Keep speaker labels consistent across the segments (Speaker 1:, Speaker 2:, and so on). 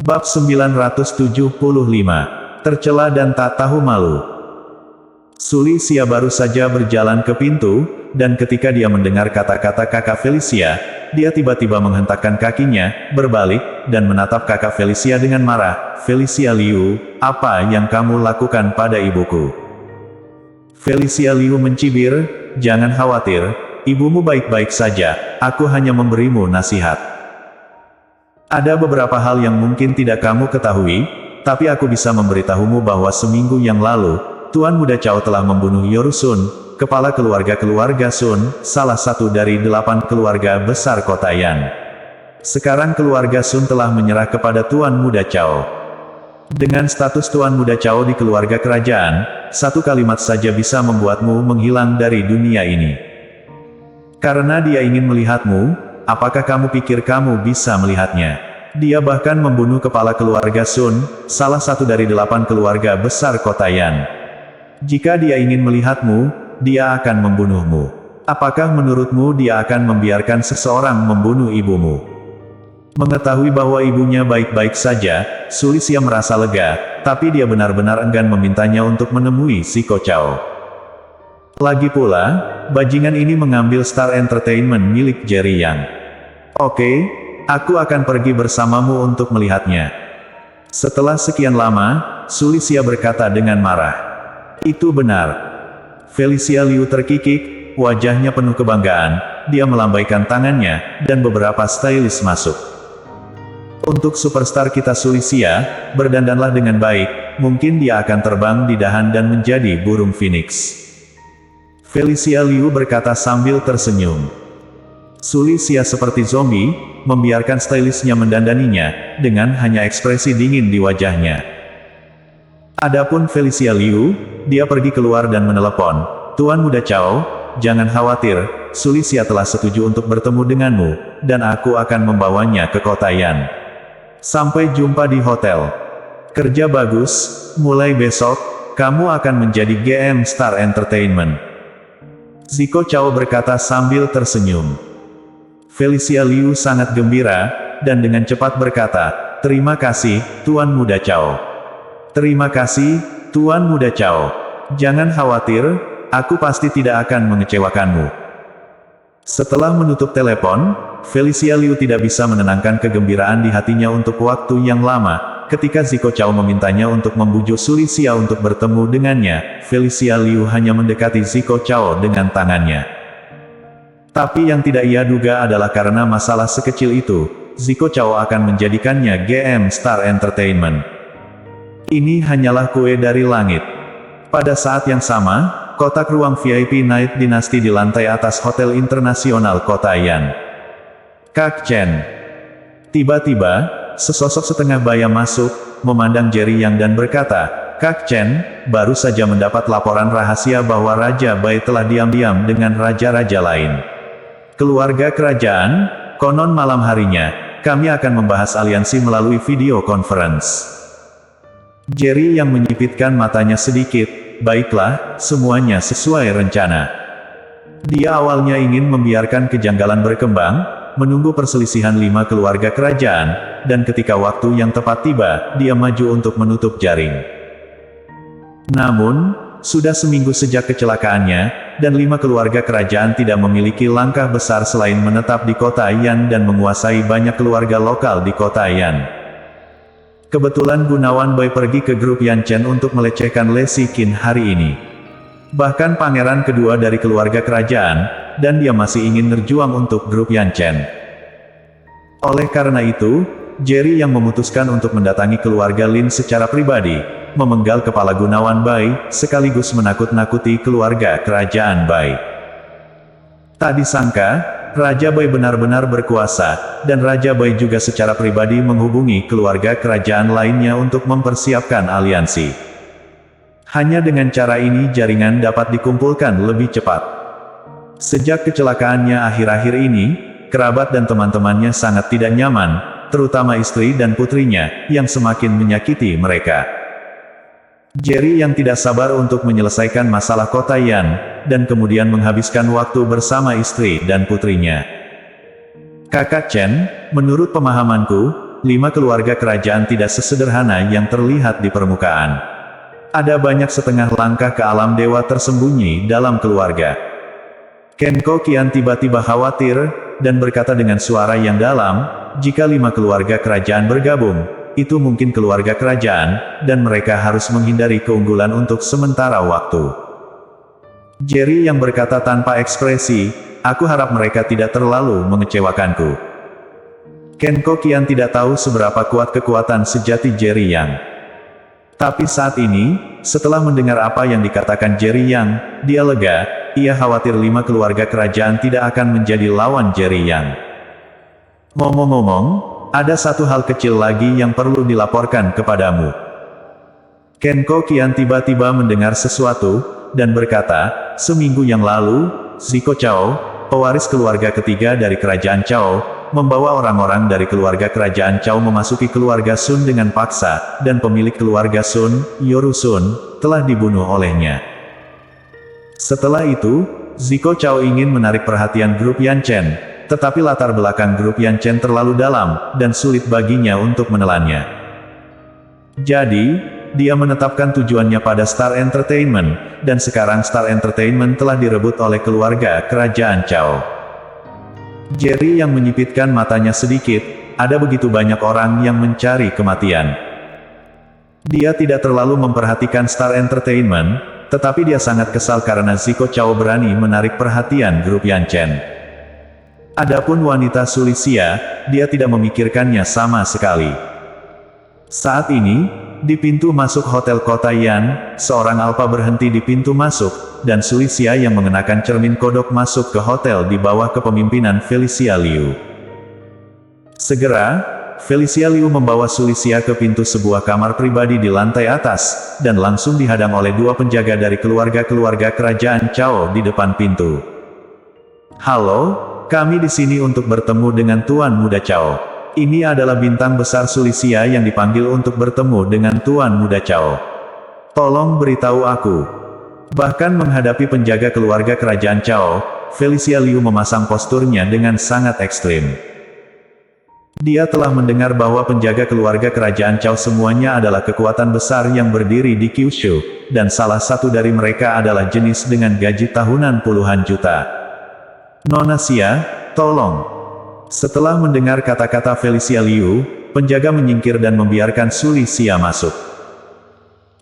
Speaker 1: Bab 975. Tercela dan tak tahu malu. Suli Xia baru saja berjalan ke pintu, dan ketika dia mendengar kata-kata kakak Felicia, dia tiba-tiba menghentakkan kakinya, berbalik, dan menatap kakak Felicia dengan marah. "Felicia Liu, apa yang kamu lakukan pada ibuku?" Felicia Liu mencibir, "Jangan khawatir, ibumu baik-baik saja, aku hanya memberimu nasihat. Ada beberapa hal yang mungkin tidak kamu ketahui, tapi aku bisa memberitahumu bahwa seminggu yang lalu, Tuan Muda Chao telah membunuh Yoru Sun, kepala keluarga Sun, salah satu dari 8 keluarga besar kota Yan. Sekarang keluarga Sun telah menyerah kepada Tuan Muda Chao. Dengan status Tuan Muda Chao di keluarga kerajaan, satu kalimat saja bisa membuatmu menghilang dari dunia ini. Karena dia ingin melihatmu, apakah kamu pikir kamu bisa melihatnya? Dia bahkan membunuh kepala keluarga Sun, salah satu dari 8 keluarga besar kota Yan. Jika dia ingin melihatmu, dia akan membunuhmu. Apakah menurutmu dia akan membiarkan seseorang membunuh ibumu?" Mengetahui bahwa ibunya baik-baik saja, Suli Xia merasa lega, tapi dia benar-benar enggan memintanya untuk menemui si Kocao. Lagi pula, bajingan ini mengambil Star Entertainment milik Jerry Yang. "Oke, aku akan pergi bersamamu untuk melihatnya." Setelah sekian lama, Suli Xia berkata dengan marah. "Itu benar." Felicia Liu terkikik, wajahnya penuh kebanggaan, dia melambaikan tangannya, dan beberapa stylist masuk. "Untuk superstar kita Suli Xia, berdandanlah dengan baik, mungkin dia akan terbang di dahan dan menjadi burung phoenix." Felicia Liu berkata sambil tersenyum. Suli Xia seperti zombie, membiarkan stylistnya mendandaninya, dengan hanya ekspresi dingin di wajahnya. Adapun Felicia Liu, dia pergi keluar dan menelepon, "Tuan Muda Chao, jangan khawatir, Suli Xia telah setuju untuk bertemu denganmu, dan aku akan membawanya ke kota Yan. Sampai jumpa di hotel. Kerja bagus, mulai besok, kamu akan menjadi GM Star Entertainment." Zico Chao berkata sambil tersenyum. Felicia Liu sangat gembira, dan dengan cepat berkata, "Terima kasih, Tuan Muda Chao." "Terima kasih, Tuan Muda Chao. Jangan khawatir, aku pasti tidak akan mengecewakanmu." Setelah menutup telepon, Felicia Liu tidak bisa menenangkan kegembiraan di hatinya untuk waktu yang lama. Ketika Zico Chao memintanya untuk membujuk Suli Xia untuk bertemu dengannya, Felicia Liu hanya mendekati Zico Chao dengan tangannya. Tapi yang tidak ia duga adalah karena masalah sekecil itu, Zico Chao akan menjadikannya GM Star Entertainment. Ini hanyalah kue dari langit. Pada saat yang sama, kotak ruang VIP Night Dynasty di lantai atas Hotel Internasional Kota Yan. "Kak Chen." Tiba-tiba, sesosok setengah baya masuk, memandang Jerry Yang dan berkata, "Kak Chen, baru saja mendapat laporan rahasia bahwa Raja Bai telah diam-diam dengan raja-raja lain. Keluarga kerajaan, konon malam harinya, kami akan membahas aliansi melalui video conference." Jerry Yang menyipitkan matanya sedikit, "Baiklah, semuanya sesuai rencana." Dia awalnya ingin membiarkan kejanggalan berkembang, menunggu perselisihan 5 keluarga kerajaan, dan ketika waktu yang tepat tiba, dia maju untuk menutup jaring. Namun, sudah seminggu sejak kecelakaannya, dan 5 keluarga kerajaan tidak memiliki langkah besar selain menetap di kota Yan dan menguasai banyak keluarga lokal di kota Yan. Kebetulan Gunawan Bai pergi ke grup Yan Chen untuk melecehkan Le Siqin hari ini. Bahkan pangeran kedua dari keluarga kerajaan, dan dia masih ingin berjuang untuk grup Yan Chen. Oleh karena itu, Jerry yang memutuskan untuk mendatangi keluarga Lin secara pribadi, memenggal kepala Gunawan Bai, sekaligus menakut-nakuti keluarga kerajaan Bai. Tak disangka, Raja Bai benar-benar berkuasa, dan Raja Bai juga secara pribadi menghubungi keluarga kerajaan lainnya untuk mempersiapkan aliansi. Hanya dengan cara ini jaringan dapat dikumpulkan lebih cepat. Sejak kecelakaannya akhir-akhir ini, kerabat dan teman-temannya sangat tidak nyaman, terutama istri dan putrinya, yang semakin menyakiti mereka. Jerry yang tidak sabar untuk menyelesaikan masalah kota Yan, dan kemudian menghabiskan waktu bersama istri dan putrinya. "Kakak Chen, menurut pemahamanku, 5 keluarga kerajaan tidak sesederhana yang terlihat di permukaan. Ada banyak setengah langkah ke alam dewa tersembunyi dalam keluarga. Kenko Qian tiba-tiba khawatir, dan berkata dengan suara yang dalam, jika 5 keluarga kerajaan bergabung, itu mungkin keluarga kerajaan, dan mereka harus menghindari keunggulan untuk sementara waktu. Jerry yang berkata tanpa ekspresi, aku harap mereka tidak terlalu mengecewakanku. Kenko Qian tidak tahu seberapa kuat kekuatan sejati Jerry Yang. Tapi saat ini, setelah mendengar apa yang dikatakan Jerry Yang, dia lega, ia khawatir 5 keluarga kerajaan tidak akan menjadi lawan Jerry Yang. Ngomong-ngomong, ada satu hal kecil lagi yang perlu dilaporkan kepadamu. Kenko Qian tiba-tiba mendengar sesuatu, dan berkata, seminggu yang lalu, Zico Chao, pewaris keluarga ketiga dari kerajaan Chao, membawa orang-orang dari keluarga kerajaan Chao memasuki keluarga Sun dengan paksa, dan pemilik keluarga Sun, Yoru Sun, telah dibunuh olehnya. Setelah itu, Zico Chao ingin menarik perhatian grup Yan Chen, tetapi latar belakang grup Yan Chen terlalu dalam, dan sulit baginya untuk menelannya. Jadi, dia menetapkan tujuannya pada Star Entertainment, dan sekarang Star Entertainment telah direbut oleh keluarga kerajaan Chao. Jerry yang menyipitkan matanya sedikit, ada begitu banyak orang yang mencari kematian. Dia tidak terlalu memperhatikan Star Entertainment, tetapi dia sangat kesal karena Zico Chao berani menarik perhatian grup Yan Chen. Adapun wanita Sulisia, dia tidak memikirkannya sama sekali. Saat ini, di pintu masuk hotel kota Yan, seorang alpa berhenti di pintu masuk, dan Sulisia yang mengenakan cermin kodok masuk ke hotel di bawah kepemimpinan Felicia Liu. Segera, Felicia Liu membawa Sulisia ke pintu sebuah kamar pribadi di lantai atas, dan langsung dihadang oleh 2 penjaga dari keluarga-keluarga kerajaan Chao di depan pintu. Halo, kami di sini untuk bertemu dengan Tuan Muda Chao. Ini adalah bintang besar Sulisia yang dipanggil untuk bertemu dengan Tuan Muda Chao. Tolong beritahu aku. Bahkan menghadapi penjaga keluarga kerajaan Chao, Felicia Liu memasang posturnya dengan sangat ekstrim. Dia telah mendengar bahwa penjaga keluarga kerajaan Chao semuanya adalah kekuatan besar yang berdiri di Kyushu, dan salah satu dari mereka adalah jenis dengan gaji tahunan puluhan juta. Nona Xia, tolong. Setelah mendengar kata-kata Felicia Liu, penjaga menyingkir dan membiarkan Sulisia masuk.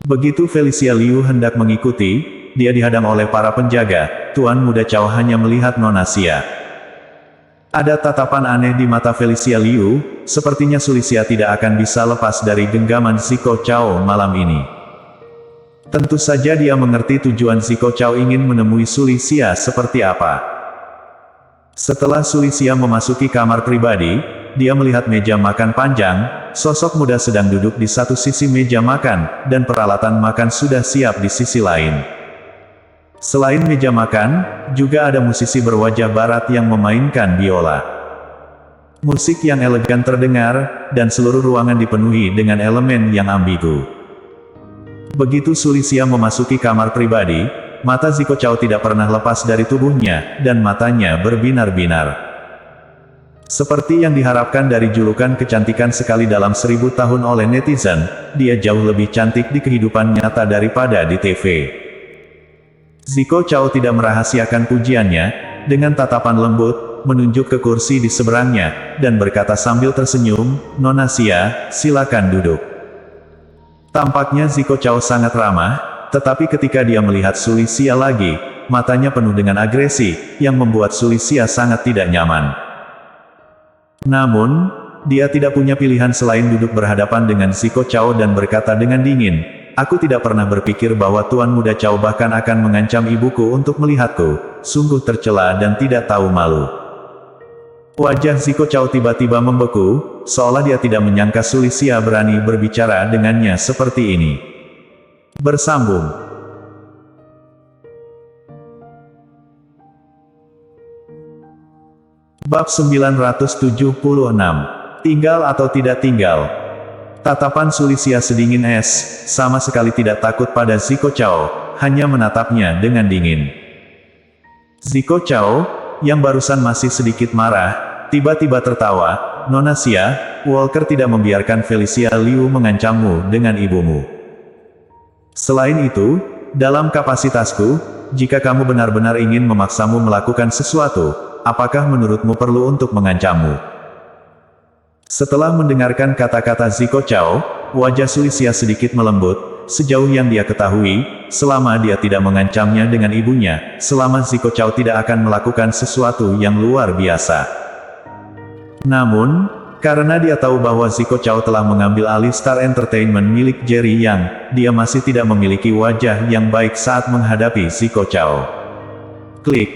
Speaker 1: Begitu Felicia Liu hendak mengikuti, dia dihadang oleh para penjaga. Tuan Muda Chao hanya melihat Nona Xia. Ada tatapan aneh di mata Felicia Liu, sepertinya Sulisia tidak akan bisa lepas dari genggaman Zico Chao malam ini. Tentu saja dia mengerti tujuan Zico Chao ingin menemui Sulisia seperti apa. Setelah Sulisia memasuki kamar pribadi, dia melihat meja makan panjang, sosok muda sedang duduk di satu sisi meja makan, dan peralatan makan sudah siap di sisi lain. Selain meja makan, juga ada musisi berwajah barat yang memainkan biola. Musik yang elegan terdengar, dan seluruh ruangan dipenuhi dengan elemen yang ambigu. Begitu Sulisia memasuki kamar pribadi, mata Zico Chao tidak pernah lepas dari tubuhnya, dan matanya berbinar-binar. Seperti yang diharapkan dari julukan kecantikan sekali dalam 1000 tahun oleh netizen, dia jauh lebih cantik di kehidupan nyata daripada di TV. Zico Chao tidak merahasiakan pujiannya, dengan tatapan lembut, menunjuk ke kursi di seberangnya, dan berkata sambil tersenyum, Nona Xia, silakan duduk. Tampaknya Zico Chao sangat ramah, tetapi ketika dia melihat Sulisia lagi, matanya penuh dengan agresi, yang membuat Sulisia sangat tidak nyaman. Namun, dia tidak punya pilihan selain duduk berhadapan dengan Zico Chao dan berkata dengan dingin, aku tidak pernah berpikir bahwa Tuan Muda Chao bahkan akan mengancam ibuku untuk melihatku, sungguh tercela dan tidak tahu malu. Wajah Zico Chao tiba-tiba membeku, seolah dia tidak menyangka Sulisia berani berbicara dengannya seperti ini. Bersambung. Bab 976. Tinggal atau tidak tinggal. Tatapan Sulisia sedingin es, sama sekali tidak takut pada Zico Chao, hanya menatapnya dengan dingin. Zico Chao, yang barusan masih sedikit marah, tiba-tiba tertawa, Nona Xia, Walker tidak membiarkan Felicia Liu mengancammu dengan ibumu. Selain itu, dalam kapasitasku, jika kamu benar-benar ingin memaksamu melakukan sesuatu, apakah menurutmu perlu untuk mengancammu? Setelah mendengarkan kata-kata Ziko Chao, wajah Sulisia sedikit melembut, sejauh yang dia ketahui, selama dia tidak mengancamnya dengan ibunya, selama Ziko Chao tidak akan melakukan sesuatu yang luar biasa. Namun, karena dia tahu bahwa Ziko Chao telah mengambil alih Star Entertainment milik Jerry Yang, dia masih tidak memiliki wajah yang baik saat menghadapi Ziko Chao. Klik.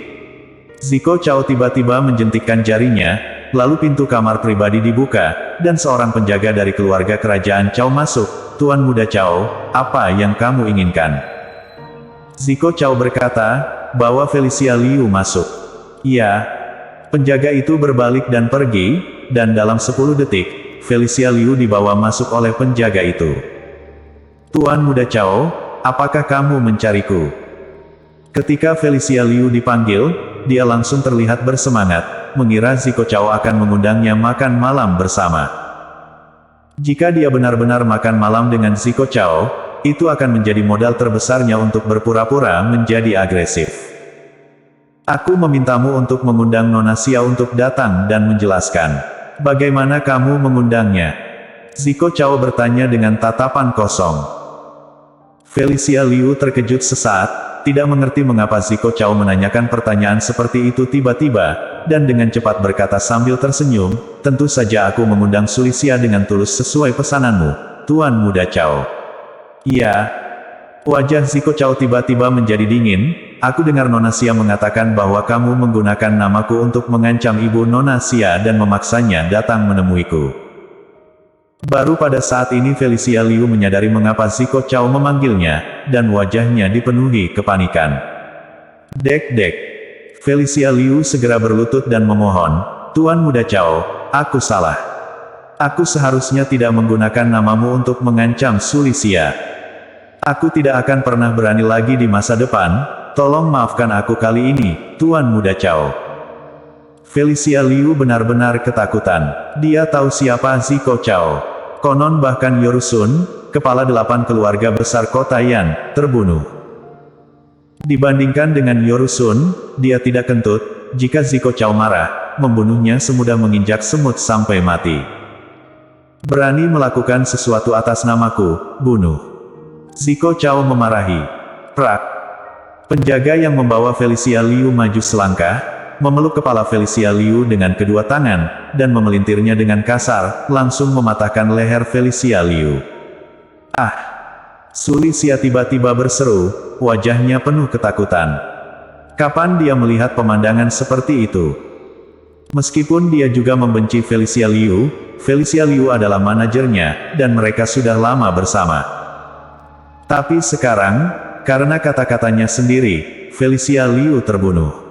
Speaker 1: Ziko Chao tiba-tiba menjentikkan jarinya, lalu pintu kamar pribadi dibuka, dan seorang penjaga dari keluarga kerajaan Chao masuk. Tuan Muda Chao, apa yang kamu inginkan? Ziko Chao berkata, bahwa Felicia Liu masuk. Ya. Penjaga itu berbalik dan pergi, dan dalam 10 detik, Felicia Liu dibawa masuk oleh penjaga itu. Tuan Muda Chao, apakah kamu mencariku? Ketika Felicia Liu dipanggil, dia langsung terlihat bersemangat, mengira Ziko Chao akan mengundangnya makan malam bersama. Jika dia benar-benar makan malam dengan Ziko Chao, itu akan menjadi modal terbesarnya untuk berpura-pura menjadi agresif. Aku memintamu untuk mengundang Nona Xia untuk datang dan menjelaskan. Bagaimana kamu mengundangnya? Ziko Chao bertanya dengan tatapan kosong. Felicia Liu terkejut sesaat, tidak mengerti mengapa Ziko Chao menanyakan pertanyaan seperti itu tiba-tiba, dan dengan cepat berkata sambil tersenyum, tentu saja aku mengundang Sulisia dengan tulus sesuai pesananmu, Tuan Muda Chao. Iya. Wajah Ziko Chao tiba-tiba menjadi dingin, aku dengar Nona Xia mengatakan bahwa kamu menggunakan namaku untuk mengancam ibu Nona Xia dan memaksanya datang menemuiku. Baru pada saat ini Felicia Liu menyadari mengapa Ziko Chao memanggilnya, dan wajahnya dipenuhi kepanikan. Dek. Felicia Liu segera berlutut dan memohon, Tuan Muda Chao, aku salah. Aku seharusnya tidak menggunakan namamu untuk mengancam Sulisia. Aku tidak akan pernah berani lagi di masa depan, tolong maafkan aku kali ini, Tuan Muda Chao. Felicia Liu benar-benar ketakutan. Dia tahu siapa Ziko Chao. Konon bahkan Yorusun, kepala 8 keluarga besar kota Yan, terbunuh. Dibandingkan dengan Yorusun, dia tidak kentut, jika Ziko Chao marah, membunuhnya semudah menginjak semut sampai mati. Berani melakukan sesuatu atas namaku, bunuh. Ziko Chao memarahi. Prak. Penjaga yang membawa Felicia Liu maju selangkah, memeluk kepala Felicia Liu dengan kedua tangan, dan memelintirnya dengan kasar, langsung mematahkan leher Felicia Liu. Ah! Sulisia tiba-tiba berseru, wajahnya penuh ketakutan. Kapan dia melihat pemandangan seperti itu? Meskipun dia juga membenci Felicia Liu adalah manajernya, dan mereka sudah lama bersama. Tapi sekarang, karena kata-katanya sendiri, Felicia Liu terbunuh.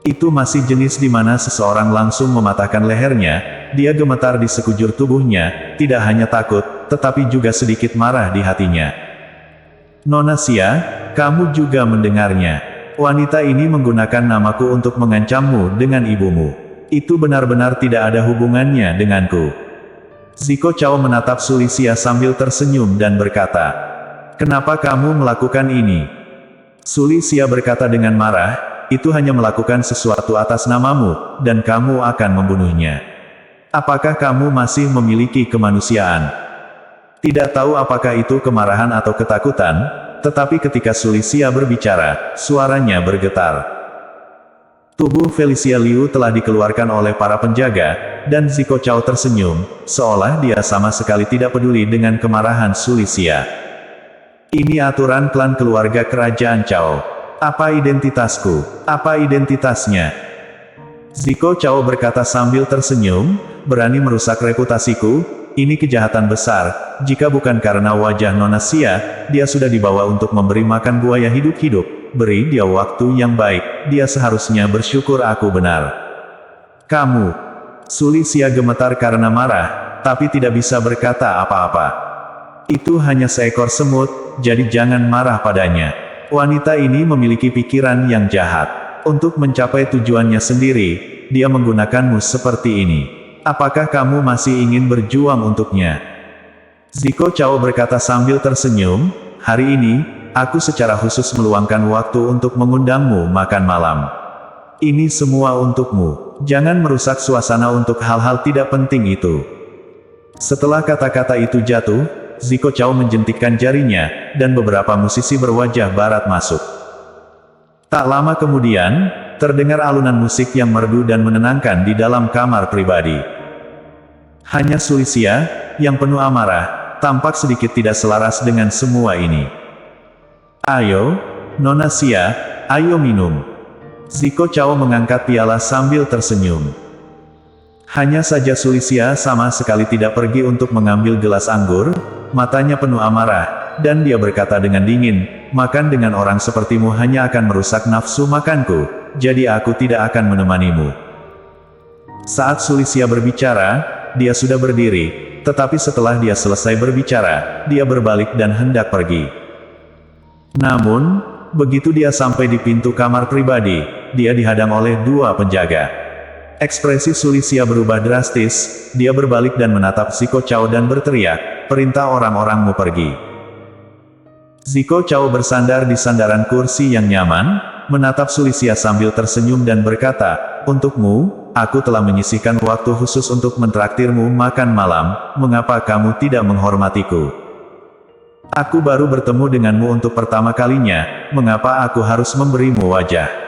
Speaker 1: Itu masih jenis di mana seseorang langsung mematahkan lehernya, dia gemetar di sekujur tubuhnya, tidak hanya takut, tetapi juga sedikit marah di hatinya. Nona Xia, kamu juga mendengarnya. Wanita ini menggunakan namaku untuk mengancammu dengan ibumu. Itu benar-benar tidak ada hubungannya denganku. Ziko Chao menatap Sulisia sambil tersenyum dan berkata, kenapa kamu melakukan ini? Sulisia berkata dengan marah, itu hanya melakukan sesuatu atas namamu, dan kamu akan membunuhnya. Apakah kamu masih memiliki kemanusiaan? Tidak tahu apakah itu kemarahan atau ketakutan, tetapi ketika Sulisia berbicara, suaranya bergetar. Tubuh Felicia Liu telah dikeluarkan oleh para penjaga, dan Ziko Chao tersenyum, seolah dia sama sekali tidak peduli dengan kemarahan Sulisia. Ini aturan klan keluarga kerajaan Chao. Apa identitasku? Apa identitasnya? Ziko Chao berkata sambil tersenyum, berani merusak reputasiku, ini kejahatan besar, jika bukan karena wajah Nona Xia, dia sudah dibawa untuk memberi makan buaya hidup-hidup, beri dia waktu yang baik, dia seharusnya bersyukur aku benar. Kamu. Sulisia gemetar karena marah, tapi tidak bisa berkata apa-apa. Itu hanya seekor semut, jadi jangan marah padanya. Wanita ini memiliki pikiran yang jahat. Untuk mencapai tujuannya sendiri, dia menggunakanmu seperti ini. apakah kamu masih ingin berjuang untuknya? Ziko Chao berkata sambil tersenyum, hari ini, aku secara khusus meluangkan waktu untuk mengundangmu makan malam. Ini semua untukmu. Jangan merusak suasana untuk hal-hal tidak penting itu. Setelah kata-kata itu jatuh, Ziko Chao menjentikkan jarinya, dan beberapa musisi berwajah barat masuk. Tak lama kemudian, terdengar alunan musik yang merdu dan menenangkan di dalam kamar pribadi. Hanya Sulisia, yang penuh amarah, tampak sedikit tidak selaras dengan semua ini. Ayo, Nona Xia, ayo minum. Ziko Chao mengangkat piala sambil tersenyum. Hanya saja Sulisia sama sekali tidak pergi untuk mengambil gelas anggur, matanya penuh amarah, dan dia berkata dengan dingin, makan dengan orang sepertimu hanya akan merusak nafsu makanku, jadi aku tidak akan menemanimu. Saat Sulisia berbicara, dia sudah berdiri, tetapi setelah dia selesai berbicara, dia berbalik dan hendak pergi. Namun, begitu dia sampai di pintu kamar pribadi, dia dihadang oleh dua penjaga. Ekspresi Sulisia berubah drastis, dia berbalik dan menatap Ziko Chao dan berteriak, perintah orang-orangmu pergi. Ziko Chao bersandar di sandaran kursi yang nyaman, menatap Sulisia sambil tersenyum dan berkata, untukmu, aku telah menyisihkan waktu khusus untuk mentraktirmu makan malam, mengapa kamu tidak menghormatiku? Aku baru bertemu denganmu untuk pertama kalinya, mengapa aku harus memberimu wajah?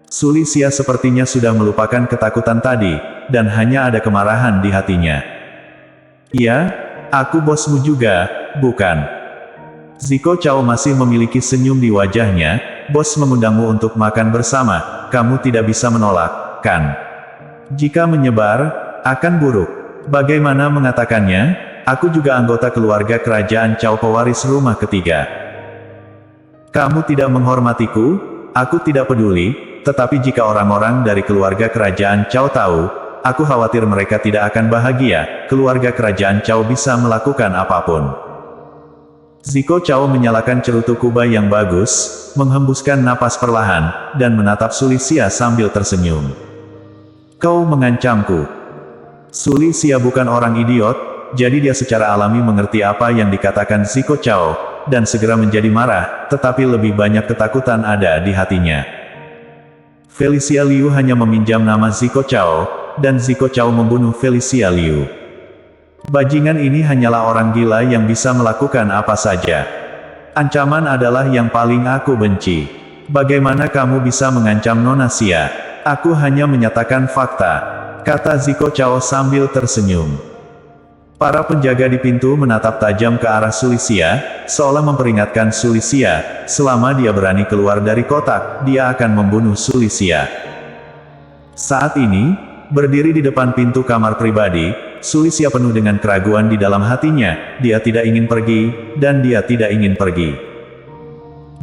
Speaker 1: Sulisia sepertinya sudah melupakan ketakutan tadi, dan hanya ada kemarahan di hatinya. Iya, aku bosmu juga, bukan? Ziko Chao masih memiliki senyum di wajahnya, bos mengundangmu untuk makan bersama, kamu tidak bisa menolak, kan? Jika menyebar, akan buruk. Bagaimana mengatakannya? Aku juga anggota keluarga kerajaan Chao pewaris rumah ketiga. Kamu tidak menghormatiku? Aku tidak peduli. Tetapi jika orang-orang dari keluarga kerajaan Chao tahu, aku khawatir mereka tidak akan bahagia, keluarga kerajaan Chao bisa melakukan apapun. Ziko Chao menyalakan cerutu kubah yang bagus, menghembuskan napas perlahan, dan menatap Sulisia sambil tersenyum. Kau mengancamku. Sulisia bukan orang idiot, jadi dia secara alami mengerti apa yang dikatakan Ziko Chao, dan segera menjadi marah, tetapi lebih banyak ketakutan ada di hatinya. Felicia Liu hanya meminjam nama Ziko Chao, dan Ziko Chao membunuh Felicia Liu. Bajingan ini hanyalah orang gila yang bisa melakukan apa saja. Ancaman adalah yang paling aku benci. Bagaimana kamu bisa mengancam Nona Xia? Aku hanya menyatakan fakta, kata Ziko Chao sambil tersenyum. Para penjaga di pintu menatap tajam ke arah Sulisia, seolah memperingatkan Sulisia, selama dia berani keluar dari kotak, dia akan membunuh Sulisia. Saat ini, berdiri di depan pintu kamar pribadi, Sulisia penuh dengan keraguan di dalam hatinya, dia tidak ingin pergi, dan dia tidak ingin pergi.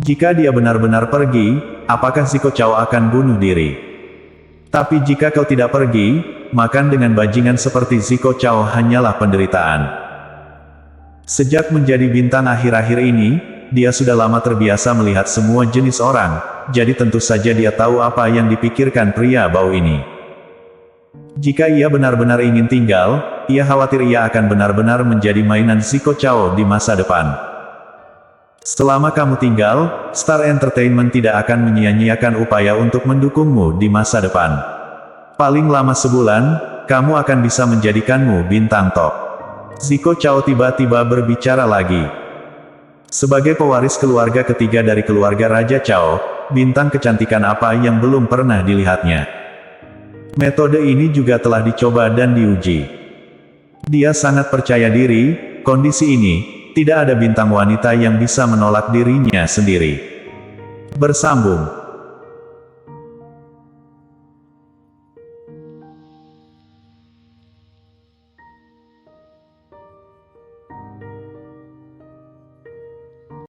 Speaker 1: Jika dia benar-benar pergi, apakah Ziko Chao akan bunuh diri? Tapi jika kau tidak pergi, makan dengan bajingan seperti Ziko Chao hanyalah penderitaan. Sejak menjadi bintang akhir-akhir ini, dia sudah lama terbiasa melihat semua jenis orang, jadi tentu saja dia tahu apa yang dipikirkan pria bau ini. Jika ia benar-benar ingin tinggal, ia khawatir ia akan benar-benar menjadi mainan Ziko Chao di masa depan. Selama kamu tinggal, Star Entertainment tidak akan menyia-nyiakan upaya untuk mendukungmu di masa depan. Paling lama sebulan, kamu akan bisa menjadikanmu bintang top. Ziko Chao tiba-tiba berbicara lagi. Sebagai pewaris keluarga ketiga dari keluarga Raja Chao, bintang kecantikan apa yang belum pernah dilihatnya. Metode ini juga telah dicoba dan diuji. Dia sangat percaya diri, kondisi ini, tidak ada bintang wanita yang bisa menolak dirinya sendiri. Bersambung.